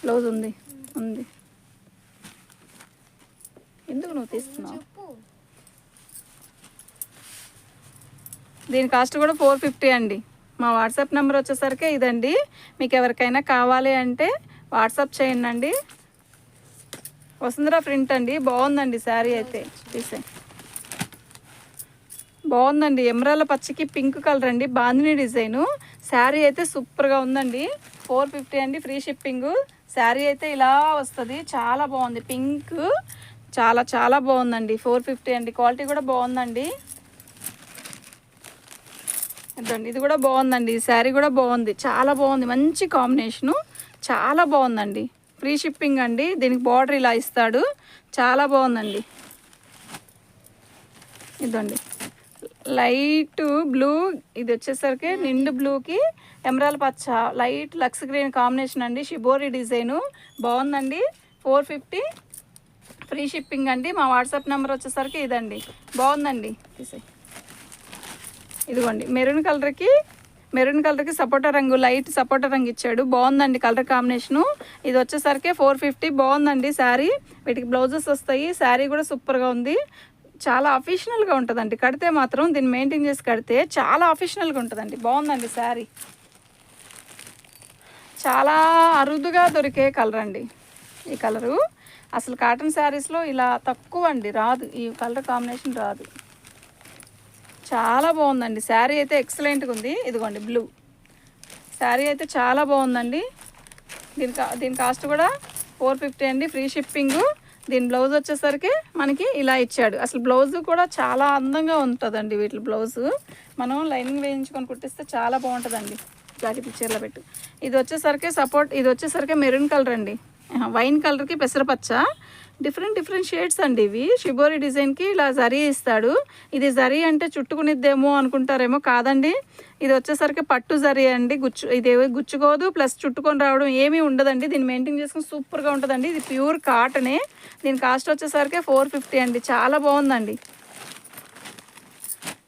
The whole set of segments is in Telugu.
బ్లౌజ్ ఉంది ఉంది. ఎందుకు నువ్వు తీస్తున్నావు? దీని కాస్ట్ కూడా 450 అండి. మా వాట్సాప్ నెంబర్ వచ్చేసరికి ఇదండి. మీకు ఎవరికైనా కావాలి అంటే వాట్సాప్ చేయండి. వసుంధర ప్రింట్ అండి, బాగుందండి శారీ అయితే. తీసే బాగుందండి, ఎమరాల పచ్చికి పింక్ కలర్ అండి, బాందిని డిజైను. శారీ అయితే సూపర్గా ఉందండి. 450 అండి, ఫ్రీ షిప్పింగ్. శారీ అయితే ఇలా వస్తుంది, చాలా బాగుంది. పింక్ చాలా చాలా బాగుందండి. 450 అండి. క్వాలిటీ కూడా బాగుందండి. ఇదండి, ఇది కూడా బాగుందండి. శారీ కూడా బాగుంది, చాలా బాగుంది. మంచి కాంబినేషను, చాలా బాగుందండి. ఫ్రీ షిప్పింగ్ అండి. దీనికి బార్డర్ ఇలా ఇస్తాడు, చాలా బాగుందండి. ఇదండి లైట్ బ్లూ, ఇది వచ్చేసరికి నిండు బ్లూకి ఎమరాల్ పచ్చ, లైట్ లక్స్ గ్రీన్ కాంబినేషన్ అండి. షిబోరి డిజైను బాగుందండి. 450 ఫ్రీ షిప్పింగ్ అండి. మా వాట్సాప్ నెంబర్ వచ్చేసరికి ఇదండి. బాగుందండి. తీసే ఇదిగోండి, మెరూన్ కలర్కి సపోటా రంగు, లైట్ సపోటా రంగు ఇచ్చాడు. బాగుందండి కలర్ కాంబినేషను. ఇది వచ్చేసరికి 450. బాగుందండి శారీ. వీటికి బ్లౌజెస్ వస్తాయి. శారీ కూడా సూపర్గా ఉంది, చాలా అఫీషనల్గా ఉంటుందండి. కడితే మాత్రం దీన్ని మెయింటైన్ చేసి కడితే చాలా అఫీషనల్గా ఉంటుందండి. బాగుందండి శారీ, చాలా అరుదుగా దొరికే కలర్ అండి ఈ కలరు. అసలు కాటన్ శారీస్లో ఇలా తక్కువ అండి, రాదు ఈ కలర్ కాంబినేషన్, రాదు. చాలా బాగుందండి శారీ అయితే, ఎక్సలెంట్గా ఉంది. ఇదిగోండి బ్లూ శారీ అయితే చాలా బాగుందండి. దీని కాస్ట్ కూడా 450 అండి, ఫ్రీ షిప్పింగు. దీని బ్లౌజ్ వచ్చేసరికి మనకి ఇలా ఇచ్చాడు. అసలు బ్లౌజ్ కూడా చాలా అందంగా ఉంటుందండి. వీటి బ్లౌజు మనం లైనింగ్ వేయించుకొని కుట్టిస్తే చాలా బాగుంటుందండి. జాకెట్ పిక్చర్లో పెట్టు. ఇది వచ్చేసరికి మెరూన్ కలర్ అండి, వైన్ కలర్కి పెసరపచ్చ, డిఫరెంట్ షేడ్స్ అండి ఇవి. షిబోరి డిజైన్కి ఇలా జరీ ఇస్తాడు. ఇది జరీ అంటే చుట్టుకునిద్దేమో అనుకుంటారేమో, కాదండి. ఇది వచ్చేసరికి పట్టు జరీ అండి. ఇది గుచ్చుకోదు, ప్లస్ చుట్టుకొని రావడం ఏమీ ఉండదండి. దీన్ని మెయింటైన్ చేసుకుని సూపర్గా ఉంటుందండి. ఇది ప్యూర్ కాటనే. దీని కాస్ట్ వచ్చేసరికి 450 అండి, చాలా బాగుందండి.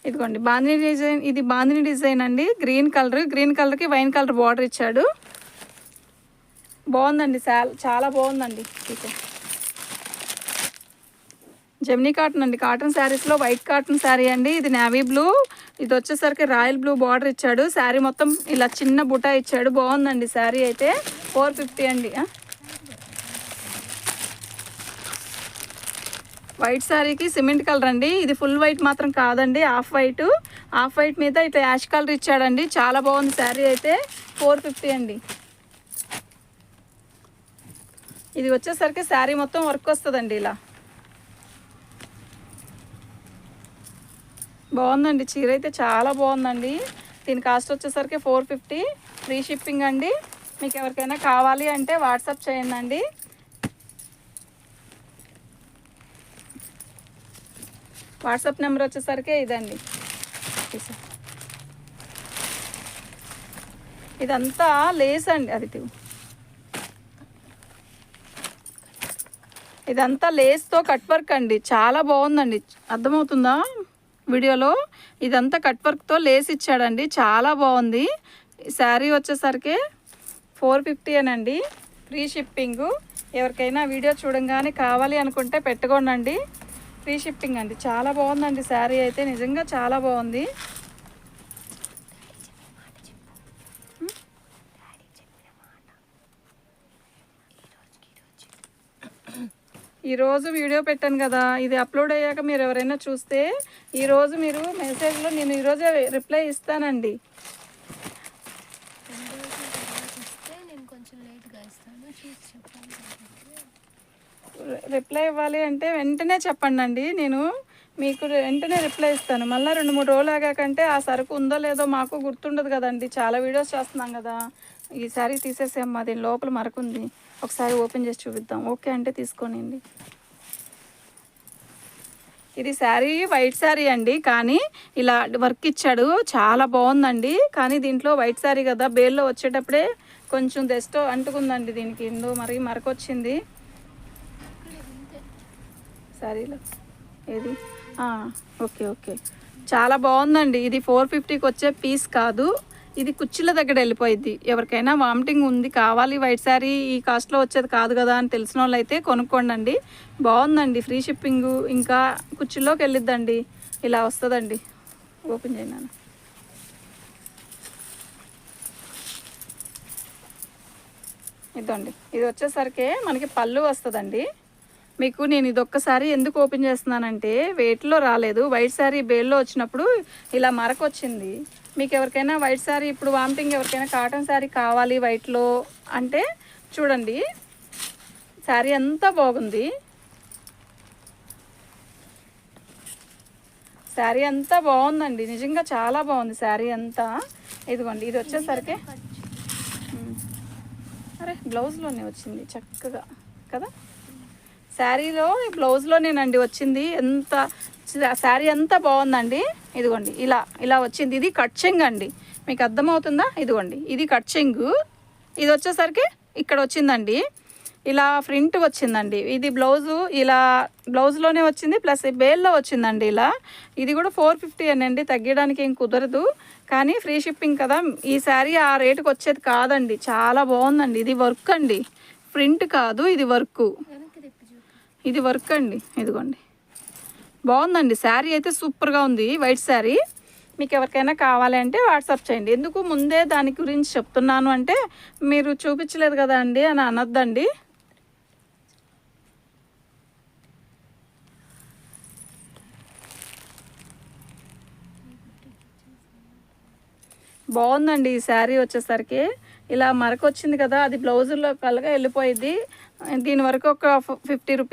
ఇదిగోండి బాందిని డిజైన్, ఇది బాందిని డిజైన్ అండి. గ్రీన్ కలర్కి వైన్ కలర్ బార్డర్ ఇచ్చాడు. బాగుందండి, చాలా బాగుందండి. జెమినీ కాటన్ అండి, కాటన్ శారీస్లో వైట్ కాటన్ శారీ అండి. ఇది నేవీ బ్లూ, ఇది వచ్చేసరికి రాయల్ బ్లూ బార్డర్ ఇచ్చాడు. శారీ మొత్తం ఇలా చిన్న బుటా ఇచ్చాడు. బాగుందండి శారీ అయితే. 450 అండి. వైట్ శారీకి సిమెంట్ కలర్ అండి. ఇది ఫుల్ వైట్ మాత్రం కాదండి, ఆఫ్ వైట్ మీద ఇట్లా యాష్ కలర్ ఇచ్చాడండి. చాలా బాగుంది శారీ అయితే. 450 అండి. ఇది వచ్చేసరికి శారీ మొత్తం వర్క్ వస్తుందండి ఇలా. బాగుందండి చీర అయితే, చాలా బాగుందండి. దీని కాస్ట్ వచ్చేసరికి 450, ఫ్రీ షిప్పింగ్ అండి. మీకు ఎవరికైనా కావాలి అంటే వాట్సాప్ చేయండి. వాట్సాప్ నెంబర్ వచ్చేసరికి ఇదండి. ఇదంతా లేస్ అండి, ఇదంతా లేస్తో కట్ వర్క్ అండి. చాలా బాగుందండి, అర్థమవుతుందా వీడియోలో? ఇదంతా కట్ వర్క్తో లేస్ ఇచ్చాడండి, చాలా బాగుంది. శారీ వచ్చేసరికి 450 అనండి, ఫ్రీ షిప్పింగు. ఎవరికైనా వీడియో చూడంగానే కావాలి అనుకుంటే పెట్టుకోండి. ఫ్రీ షిప్పింగ్ అండి. చాలా బాగుందండి శారీ అయితే, నిజంగా చాలా బాగుంది. ఈరోజు వీడియో పెట్టాను కదా, ఇది అప్లోడ్ అయ్యాక మీరు ఎవరైనా చూస్తే ఈరోజు మీరు మెసేజ్లో నేను ఈరోజే రిప్లై ఇస్తానండి. రిప్లై ఇవ్వాలి అంటే వెంటనే చెప్పండి, నేను మీకు వెంటనే రిప్లై ఇస్తాను. మళ్ళీ 2-3 రోజులు ఆగాకంటే ఆ సరుకు ఉందో లేదో మాకు గుర్తుండదు కదండి. చాలా వీడియోస్ చేస్తున్నాం కదా. ఈ శారీ తీసేసేమ్మా, దీని లోపల మరకుంది, ఒకసారి ఓపెన్ చేసి చూపిద్దాం. ఓకే అంటే తీసుకోనండి. ఇది శారీ వైట్ శారీ అండి, కానీ ఇలా వర్క్ ఇచ్చాడు, చాలా బాగుందండి. కానీ దీంట్లో వైట్ శారీ కదా, బేల్లో వచ్చేటప్పుడే కొంచెం డస్ట్ అంటుకుందండి. దీనికి ఎందో మరి మరకొచ్చింది శారీలో. ఏది ఓకే చాలా బాగుందండి. ఇది 450కి వచ్చే పీస్ కాదు, ఇది కుర్చీల దగ్గర వెళ్ళిపోయిద్ది. ఎవరికైనా వామిటింగ్ ఉంది కావాలి వైట్ శారీ ఈ కాస్ట్లో వచ్చేది కాదు కదా అని తెలిసిన వాళ్ళు అయితే కొనుక్కోండి. బాగుందండి, ఫ్రీ షిప్పింగు. ఇంకా కుర్చీలోకి వెళ్ళిద్దండి, ఇలా వస్తుందండి. ఓపెన్ చేయను. ఇదండి, ఇది వచ్చేసరికి మనకి పళ్ళు వస్తుందండి. మీకు నేను ఇది ఒక్కసారి ఎందుకు ఓపెన్ చేస్తున్నానంటే వెయిట్లో రాలేదు, వైట్ శారీ బేల్లో వచ్చినప్పుడు ఇలా మరక వచ్చింది. మీకు ఎవరికైనా వైట్ శారీ ఇప్పుడు వామిటింగ్ ఎవరికైనా కాటన్ శారీ కావాలి వైట్లో అంటే చూడండి, శారీ అంతా బాగుంది, శారీ అంతా బాగుందండి, నిజంగా చాలా బాగుంది శారీ అంతా. ఇదిగోండి, ఇది వచ్చేసరికి అరే బ్లౌజ్లోనే వచ్చింది చక్కగా కదా, శారీలో బ్లౌజ్లోనేనండి వచ్చింది. ఎంత శారీ అంతా బాగుందండి. ఇదిగోండి ఇలా వచ్చింది. ఇది కట్ చెంగు అండి, మీకు అర్థమవుతుందా? ఇదిగోండి, ఇది కట్ చెంగు. ఇది వచ్చేసరికి ఇక్కడ వచ్చిందండి, ఇలా ప్రింట్ వచ్చిందండి. ఇది బ్లౌజు ఇలా బ్లౌజ్లోనే వచ్చింది, ప్లస్ బేల్లో వచ్చిందండి ఇలా. ఇది కూడా 450 అనండి, తగ్గడానికి ఏం కుదరదు. కానీ ఫ్రీ షిప్పింగ్ కదా, ఈ శారీ ఆ రేటుకి వచ్చేది కాదండి. చాలా బాగుందండి. ఇది వర్క్ అండి, ప్రింట్ కాదు, ఇది వర్క్. ఇది వర్క్ అండి. ఇదిగోండి, బాగుందండి శారీ అయితే సూపర్గా ఉంది, వైట్ శారీ. మీకు ఎవరికైనా కావాలి అంటే వాట్సాప్ చేయండి. ఎందుకు ముందే దాని గురించి చెప్తున్నాను అంటే మీరు చూపించలేదు కదా అండి అని అనొద్దండి. బాగుందండి ఈ శారీ వచ్చేసరికి. ఇలా మరక వచ్చింది కదా, అది బ్లౌజుల్లో కలగా వెళ్ళిపోయింది. దీని వరకు ఒక 50 రూపీస్